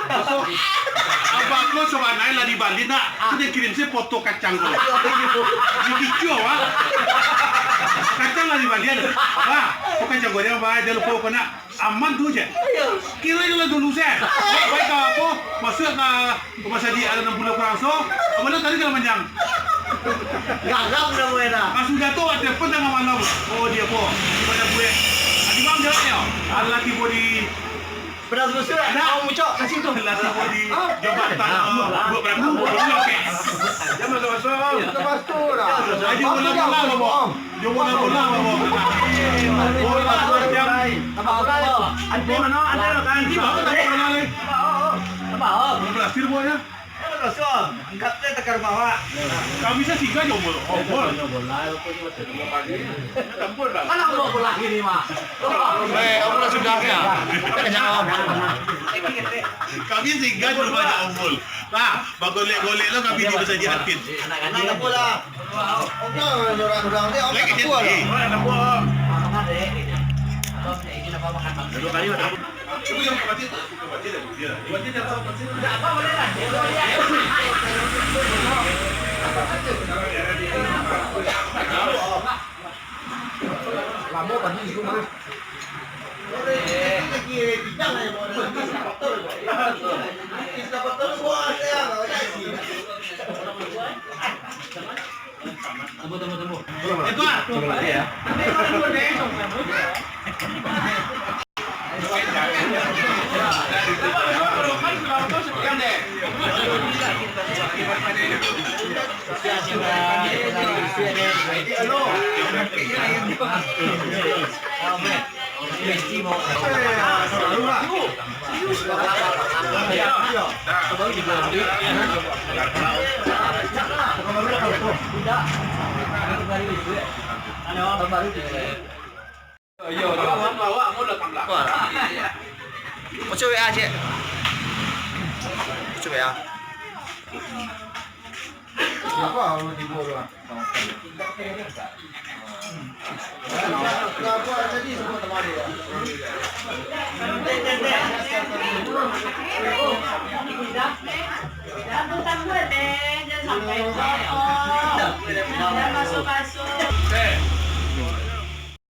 Abang ko coba naik lah di Bali nak. Dia kirim saya foto kacang ko. Di video ah. Kacang lah di Bali ada. Wah, kacang goreng apa? Dia lupa ko nak. Aman tu je. Kira itu lah dulu saya. Baik apa? Masuk ke masa di ada 60 kurang so. Abang tadi kalau manjang. Gagap na mo na. Sudah tu ada pun tengah malam. Oh dia po. Pada gue. Adi bang jawabnya. Allah tiba di Beras busuk nak mau mucok kasih tu. Allah tiba di jabatan buat berapa okey. Jangan masuk. Lepas tu dah. Aja bola-bola bawa. Dia bola-bola bawa. Bola jam. Apa? Ante mana? Ante kan. Ini bawa tak bola lagi. Apa? 12 tir bola. Rasul, angkat teh tekar bawah. Kami bisa tiga je bola. Oh, bola. Mana mau bola gini mah? Apa sudahnya? Kenyang. Kami tiga je banyak ombol. Nah, bagolek-golek lah kami di bisa diatin. Anak bola. Orang orang dia orang Lagi tua lah. Anak buah. Makan deh. Ini apa makan? Dua kali ada. Itu yang kebati dia. Kebati dia tahu pasti. Enggak apa boleh lah. Lama pagi itu mah. Tunggu. Itu ah. Ya. Mau coba WA cek. Coba ya. Apa orang di bawah? Kenapa jadi semua teman dia? Jangan sampai